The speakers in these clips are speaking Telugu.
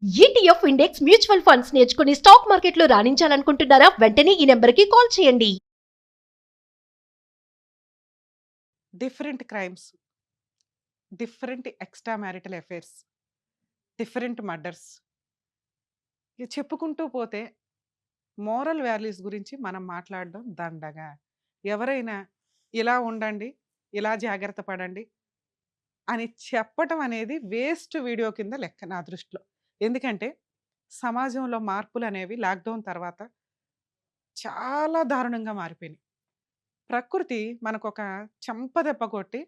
ఈటీఎఫ్ ఇండెక్స్ మ్యూచువల్ ఫండ్స్ నేర్చుకుని స్టాక్ మార్కెట్లో రాణించాలనుకుంటున్నారా? వెంటనే ఈ నెంబర్కి కాల్ చేయండి. Different crimes, different extra marital affairs, different murders. ఇక చెప్పుకుంటూ పోతే మోరల్ వాల్యూస్ గురించి మనం మాట్లాడడం దండగా. ఎవరైనా ఇలా ఉండండి, ఇలా జాగ్రత్త పడండి అని చెప్పటం అనేది వేస్ట్ వీడియో కింద లెక్క నా దృష్టిలో. ఎందుకంటే సమాజంలో మార్పులనేవి లాక్‌డౌన్ తర్వాత చాలా దారుణంగా మారిపోయినాయి. ప్రకృతి మనకొక చెంపదెబ్బ కొట్టి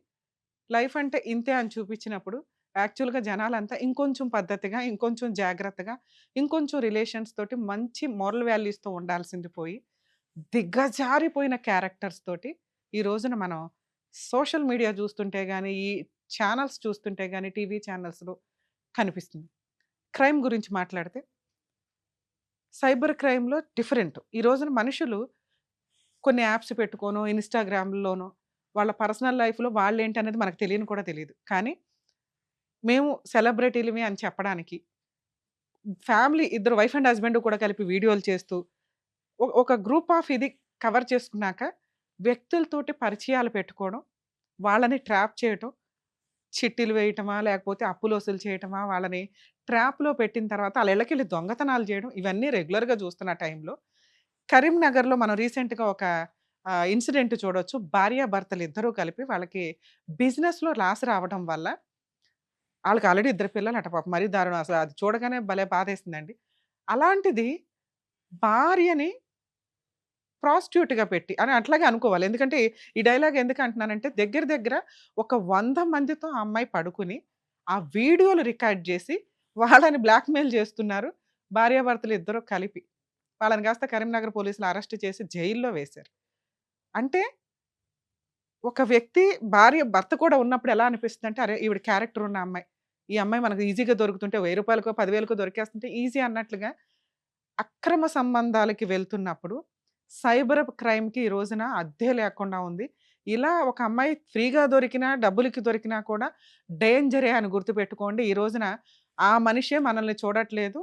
లైఫ్ అంటే ఇంతే అని చూపించినప్పుడు యాక్చువల్‌గా జనాలంతా ఇంకొంచెం పద్ధతిగా, ఇంకొంచెం జాగ్రత్తగా, ఇంకొంచెం రిలేషన్స్ తోటి మంచి మోరల్ వాల్యూస్‌తో ఉండాల్సింది పోయి, దిగజారిపోయిన క్యారెక్టర్స్ తోటి ఈ రోజున మనం సోషల్ మీడియా చూస్తుంటే గాని, ఈ ఛానల్స్ చూస్తుంటే గాని, టీవీ ఛానల్స్‌లో కనిపిస్తుంది. క్రైమ్ గురించి మాట్లాడితే సైబర్ క్రైమ్‌లో డిఫరెంట్. ఈ రోజున మనుషులు కొన్ని యాప్స్ పెట్టుకోనో, ఇన్‌స్టాగ్రామ్‌లోనో వాళ్ళ పర్సనల్ లైఫ్‌లో వాళ్ళేంటనేది మనకు తెలియని కూడా తెలీదు. కానీ మేము సెలబ్రిటీలమే అని చెప్పడానికి, ఫ్యామిలీ ఇద్దరు వైఫ్ అండ్ హస్బెండ్ కూడా కలిపి వీడియోలు చేస్తూ, ఒక గ్రూప్ ఆఫ్ ఇది కవర్ చేసుకున్నాక, వ్యక్తులతోటి పరిచయాలు పెట్టుకోవడం, వాళ్ళని ట్రాప్ చేయటం, చిట్టీలు వేయటమా, లేకపోతే అప్పులు వసూలు చేయటమా, వాళ్ళని ట్రాప్‌లో పెట్టిన తర్వాత ఆళ్ళ ఇళ్ళకెళ్ళి దొంగతనాలు చేయడం, ఇవన్నీ రెగ్యులర్‌గా చూస్తున్న టైంలో, కరీంనగర్‌లో మనం రీసెంట్‌గా ఒక ఇన్సిడెంట్ చూడొచ్చు. భార్యాభర్తలు ఇద్దరూ కలిపి వాళ్ళకి బిజినెస్‌లో లాస్ రావడం వల్ల ఆళ్ళకి ఆల్రెడీ ఇద్దరు పిల్లలట పాపం. మరీ దారుణం అసల అది చూడగానే భలే బాధేసిందండి. అలాంటిది భార్యని ప్రాస్టిట్యూట్‌గా పెట్టి అని అట్లాగే అనుకోవాలి. ఎందుకంటే ఈ డైలాగ్ ఎందుకు అంటున్నానంటే దగ్గర దగ్గర ఒక 100 మందితో ఆ అమ్మాయి పడుకొని, ఆ వీడియోలు రికార్డ్ జేసి వాళ్ళని బ్లాక్‌మెయిల్ జేస్తున్నారు. భార్యాభర్తలు ఇద్దరు కలిపి. వాళ్ళని కాస్త కరీంనగర్ పోలీసులు అరెస్ట్ చేసి జైల్‌లో వేశారు. అంటే ఒక వ్యక్తి భర్త కూడా ఉన్నప్పుడు ఎలా అనిపిస్తుందంటే, అరే! ఈవిడ క్యారెక్టర్ ఉన్న అమ్మాయి. ఈ అమ్మాయి మనకు ఈజీగా దొరుకుతుంటే రూ. 1000కో, 10,000కో దొరికేస్తుంటే ఈజీ అన్నట్లుగా అక్రమ సంబంధాలకి వెళ్తున్నప్పుడు సైబర్ క్రైమ్‌కి ఈ రోజున అద్దే లేకుండా ఉంది. ఇలా ఒక అమ్మాయి ఫ్రీగా దొరికినా, డబ్బులకి దొరికినా కూడా డేంజరే అని గుర్తుపెట్టుకోండి. ఈ రోజున ఆ మనిషే మనల్ని చూడట్లేదు.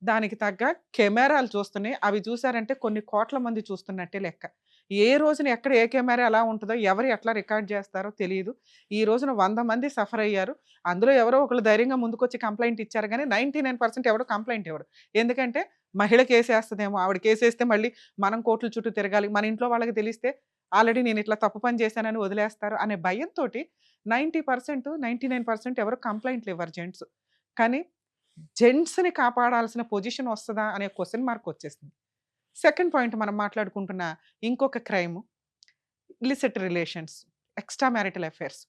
దానికి తగ్గ కెమెరాలు చూస్తున్నాయి. అవి చూసారంటే కొన్ని కోట్ల మంది చూస్తున్నట్టే లెక్క. ఏ రోజున ఎక్కడ ఏ కెమెరా ఎలా ఉంటదో, ఎవరు ఎట్లా రికార్డ్ చేస్తారో తెలీదు. ఈ రోజున 100 మంది సఫర్ అయ్యారు. అందులో ఎవరో ఒకళ్ళు ధైర్యంగా ముందుకొచ్చి కంప్లెయింట్ ఇచ్చారు గానీ 99% ఎవడు కంప్లెయింట్ ఇవ్వడు. ఎందుకంటే మహిళ కేసేస్తదేమో, ఆవిడ కేసేస్తే మళ్ళీ మనం కోర్టుల చుట్టూ తిరగాలి. మన ఇంట్లో వాళ్ళకి తెలిస్తే ఆల్రెడీ నేనిట్లా తప్పు పని చేశానని వదిలేస్తారు అనే భయంతోటి 90%, 99% ఎవరు కంప్లెయింట్లు ఇవ్వరు జెంట్స్. కానీ జెంట్స్‌ని కాపాడాల్సిన పొజిషన్ వస్తదా అనే క్వెషన్ మార్క్ వచ్చేసింది. సెకండ్ పాయింట్ మనం మాట్లాడుకుంటున్న ఇంకొక crime illicit relations, extra marital affairs.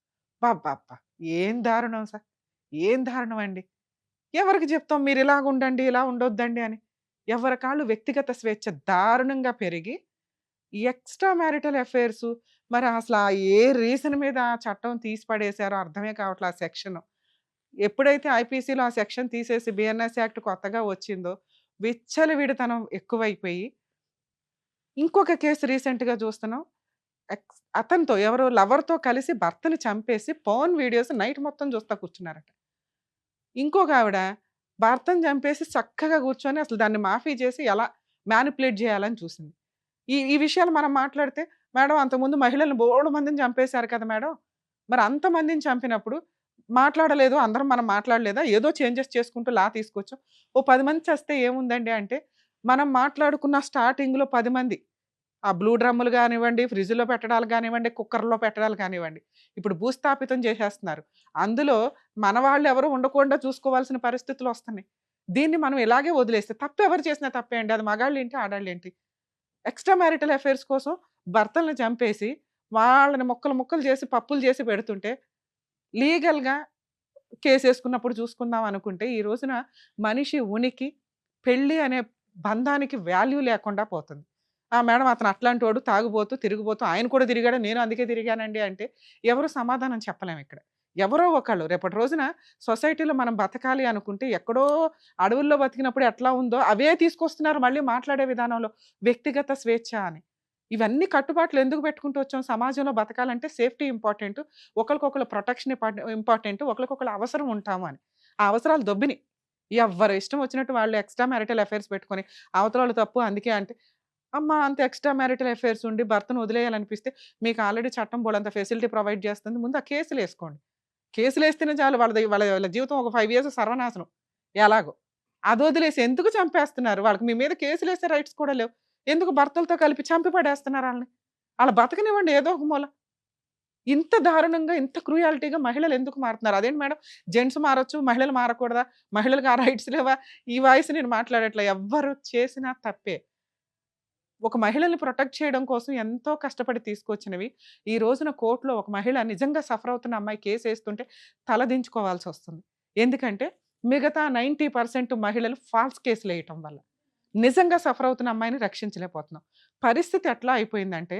అబ్బబ్బబ్బా! ఏం దారుణం ఏం దారుణం అండి. ఎవరికి చెప్తాం మీరిలాగుండండి, ఇలా ఉండొద్దండి అని. ఎవరికాళ్ళు వ్యక్తిగత స్వేచ్ఛ దారుణంగా పెరిగి, ఈ ఎక్స్‌ట్రా మ్యారిటల్ అఫైర్సు మరి అసల ఏ రీజన్ మీద ఆ చట్టం తీసి పడేసారో అర్థమే కావట్లే ఆ సెక్షను. ఎప్పుడైతే ఐపీసీలో ఆ సెక్షన్ తీసేసి బిఎన్ఎస్ యాక్ట్ కొత్తగా వచ్చిందో, విచ్చలవిడితనం ఎక్కువైపోయి, ఇంకొక కేసు రీసెంట్‌గా చూస్తున్నాం. అతనితో ఎవరో లవర్‌తో కలిసి భర్తని చంపేసి పోర్న్ వీడియోస్ నైట్ మొత్తం చూస్తా కూర్చున్నారట. ఇంకొకావిడ భర్తని చంపేసి చక్కగా కూర్చొని అసలు దాన్ని మాఫీ చేసి ఎలా మ్యానిపులేట్ చేయాలని చూసింది. ఈ ఈ విషయాలు మనం మాట్లాడితే, "మేడం అంతకుముందు మహిళలను బోలెడు మందిని చంపేశారు కదా మేడం! మరి అంతమందిని చంపినప్పుడు మాట్లాడలేదు. అందరం మనం మాట్లాడలేదా? ఏదో చేంజెస్ చేసుకుంటూ లా తీసుకొచ్చాం. ఓ 10 మంది చస్తే ఏముందండి" అంటే, మనం మాట్లాడుకున్న స్టార్టింగ్‌లో 10 మంది ఆ బ్లూ డ్రమ్ములు గానివ్వండి, ఫ్రిడ్జ్‌లో పెట్టడాలు గానివ్వండి, కుక్కర్‌లో పెట్టడాలు కానివ్వండి. ఇప్పుడు భూస్థాపితం చేసేస్తున్నారు. అందులో మన వాళ్ళెవరు ఉండకుండా చూసుకోవాల్సిన పరిస్థితులొస్తున్నాయి. దీన్ని మనం ఇలాగే వదిలేస్తే తప్పెవరు చేసినా తప్పే అండి. అది మగాళ్ళేంటి, ఆడాళ్ళేంటి. ఎక్స్‌ట్రా మ్యారిటల్ అఫైర్స్ కోసం భర్తల్ని చంపేసి, వాళ్ళని ముక్కలు ముక్కలు చేసి, పప్పులు చేసి పెడుతుంటే, లీగల్‌గా కేసేసుకున్నప్పుడు చూసుకుందాం అనుకుంటే, ఈ రోజున మనిషి ఉనికి, పెళ్లి అనే బంధానికి వాల్యూ లేకుండా పోతుంది. ఆ! మేడం అతను అట్లాంటోడు, తాగుబోతు, తిరుగుబోతు, ఆయన కూడా తిరిగాడు, నేను అందుకే తిరిగానండి అంటే, ఎవరు సమాధానం చెప్పలేమిక్కడ. ఎవరో ఒకళ్ళు రేపటి రోజున సొసైటీలో మనం బతకాలి అనుకుంటే, ఎక్కడో అడవుల్లో బతికినప్పుడు ఎట్లా ఉందో, అవే తీసుకొస్తున్నారు మళ్ళీ మాట్లాడే విధానంలో. వ్యక్తిగత స్వేచ్ఛ అని. ఇవన్నీ కట్టుబాట్లు ఎందుకు పెట్టుకుంటూ వచ్చాం? సమాజంలో బతకాలంటే సేఫ్టీ ఇంపార్టెంటు. ఒకళ్ళకొకళ్ళు ప్రొటెక్షన్ ఇంపార్టెంటు. ఒకళ్ళకొకళ్ళు అవసరం ఉంటాము అని. ఆ అవసరాలు దొబ్బినియి. ఎవ్వరి ఇష్టం వచ్చినట్టు వాళ్ళు ఎక్స్ట్రా మ్యారిటల్ అఫైర్స్ పెట్టుకొని, అవతలోళ్ళు తప్పు అందుకే అంటే, అమ్మ అంత ఎక్స్ట్రా మ్యారిటల్ అఫైర్స్ ఉండి భర్తను వదిలేయాలనిపిస్తే, మీకు ఆల్రెడీ చట్టం బోలెడంత ఫెసిలిటీ ప్రొవైడ్ చేస్తుంది. ముందు ఆ కేసులేసుకోండి. కేసులేస్తేనే చాలు వాళ్ళ జీవితం ఒక 5 ఇయర్స్ సర్వనాశనం ఎలాగో. అదొదిలేసి ఎందుకు చంపేస్తున్నారు? వాళ్ళకి మీ మీద కేసులేసే రైట్స్ కూడా లేవు. ఎందుకు భర్తలతో కలిపి చంపి పడేస్తున్నారు ఆళ్ళని? ఆళ్ళ బతకనివ్వండి ఏదో ఒక మూల. ఇంత దారుణంగా, ఇంత క్రూయాలిటీగా మహిళలు ఎందుకు మారుతున్నారు? అదేంటి మేడం జెంట్స్ మారొచ్చు, మహిళలు మారకూడదా? మహిళలకు ఆ రైట్స్ లేవా? ఈ వాయిస్ నేను మాట్లాడట్లే. ఎవ్వరు చేసినా తప్పే. ఒక మహిళల్ని ప్రొటెక్ట్ చేయడం కోసం ఎంతో కష్టపడి తీసుకొచ్చినవి. ఈ రోజున కోర్ట్‌లో ఒక మహిళ నిజంగా సఫర్ అవుతున్న అమ్మాయి కేసేస్తుంటే తలదించుకోవాల్సొస్తుంది. ఎందుకంటే మిగతా 90% మహిళలు ఫాల్స్ కేసులేయటం వల్ల. నిజంగా సఫర్ అవుతున్న అమ్మాయిని రక్షించలేకపోతున్నాం. పరిస్థితి ఎట్లా అయిపోయిందంటే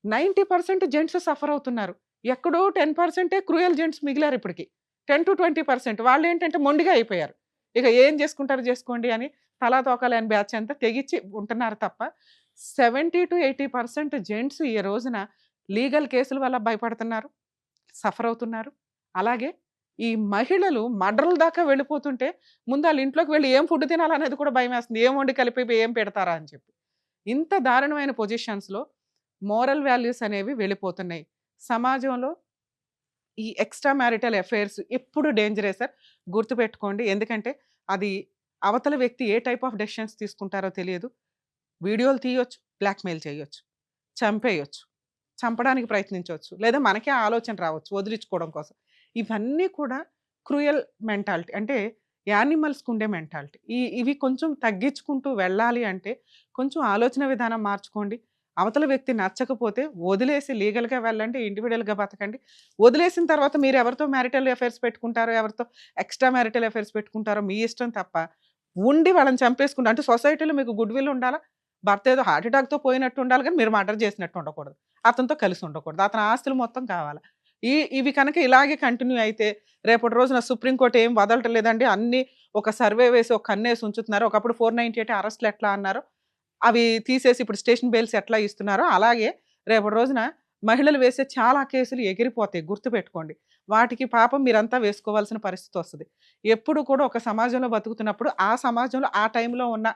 90% జెంట్స్ సఫర్ అవుతున్నారు. ఎక్కడో 10% క్రూయల్ జెంట్స్ మిగిలారు ఇప్పటికి. 10-20% వాళ్ళేంటంటే మొండిగా అయిపోయారు. ఇక ఏం చేసుకుంటారో చేసుకోండి అని తలా తోక లేని బ్యాచ్ అంతా తెగించి ఉంటున్నారు తప్ప 70-80% జెంట్స్ ఈ రోజున లీగల్ కేసుల వల్ల భయపడుతున్నారు. సఫర్ అవుతున్నారు. అలాగే ఈ మహిళలు మర్డర్‌ల దాకా వెళ్ళిపోతుంటే ముందు ఆళ్ళ ఇంట్లోకి వెళ్లి ఏం ఫుడ్ తినాలనేది కూడా భయమేస్తుంది. ఏం వండి కలిపి ఏం పెడతారా అని చెప్పి. ఇంత దారుణమైన పొజిషన్స్‌లో మోరల్ వాల్యూస్ అనేవి వెళ్ళిపోతున్నాయి. సమాజంలో ఈ ఎక్స్‌ట్రా మ్యారిటల్ అఫైర్స్ ఎప్పుడు డేంజరే సార్. గుర్తుపెట్టుకోండి. ఎందుకంటే అది అవతల వ్యక్తి ఏ టైప్ ఆఫ్ డెసిషన్స్ తీసుకుంటారో తెలియదు. వీడియోలు తీయొచ్చు, బ్లాక్‌మెయిల్ చేయొచ్చు, చంపేయొచ్చు, చంపడానికి ప్రయత్నించొచ్చు. లేదా మనకే ఆలోచన రావచ్చు వదిలించుకోవడం కోసం. ఇవన్నీ కూడా క్రూయల్ మెంటాలిటీ. అంటే యానిమల్స్‌కి ఉండే మెంటాలిటీ. ఇవి కొంచెం తగ్గించుకుంటూ వెళ్ళాలి అంటే కొంచెం ఆలోచన విధానం మార్చుకోండి. అవతల వ్యక్తి నచ్చకపోతే వదిలేసి లీగల్‌గా వెళ్ళండి. ఇండివిడ్యుయల్‌గా బతకండి. వదిలేసిన తర్వాత మీరు ఎవరితో మ్యారిటల్ అఫైర్స్ పెట్టుకుంటారో, ఎవరితో ఎక్స్‌ట్రా మ్యారిటల్ అఫైర్స్ పెట్టుకుంటారో మీ ఇష్టం తప్ప, ఉండి వాళ్ళని చంపేసుకుంటా అంటే సొసైటీలో మీకు గుడ్ విల్ ఉండాలా? భర్త ఏదో హార్ట్ అటాక్‌తో పోయినట్టు ఉండాలి గానీ, మీరు మర్డర్ చేసినట్టు ఉండకూడదు. అతనితో కలిసి ఉండకూడదు. అతని ఆస్తులు మొత్తం కావాలా. ఇవి కనుక ఇలాగే కంటిన్యూ అయితే రేపటి రోజున సుప్రీం కోర్ట్ ఏం వదలటం లేదండి. అన్నీ ఒక సర్వే వేసి ఒక కన్నేసి ఉంచుతున్నారు. ఒకప్పుడు 498 అరెస్ట్‌లు ఎట్లా అన్నారో, అవి తీసేసి ఇప్పుడు స్టేషన్ బెయిల్స్ ఎట్లా ఇస్తున్నారో, అలాగే రేపటి రోజున మహిళలు వేసే చాలా కేసులు ఎగిరిపోతాయి. గుర్తుపెట్టుకోండి. వాటికి పాపం మీరంతా వేసుకోవాల్సిన పరిస్థితొస్తది. ఎప్పుడు కూడా ఒక సమాజంలో బతుకుతున్నప్పుడు, ఆ సమాజంలో ఆ టైంలో ఉన్న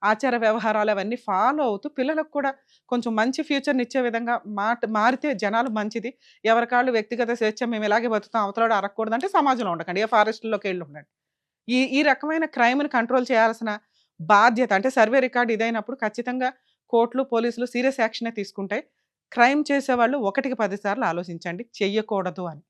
ఆచార వ్యవహారాలు అవన్నీ ఫాలో అవుతూ పిల్లలకు కూడా కొంచెం మంచి ఫ్యూచర్‌నిచ్చే విధంగా మారితే జనాలు మంచిది. ఎవరికాళ్ళు వ్యక్తిగత స్వేచ్ఛ మేము ఇలాగే బతుకుతాం అవతలోడు అరగకూడదంటే సమాజంలో ఉండకండి. ఏ ఫారెస్ట్‌ల్లోకెళ్ళి ఉండండి. ఈ ఈ రకమైన క్రైమ్‌ని కంట్రోల్ చేయాల్సిన బాధ్యత అంటే సర్వే రికార్డ్ ఇదైనప్పుడు ఖచ్చితంగా కోర్టులు, పోలీసులు సీరియస్ యాక్షనే తీసుకుంటాయి. క్రైమ్ చేసేవాళ్ళు ఒకటికి 10 సార్లు ఆలోచించండి చెయ్యకూడదు అని.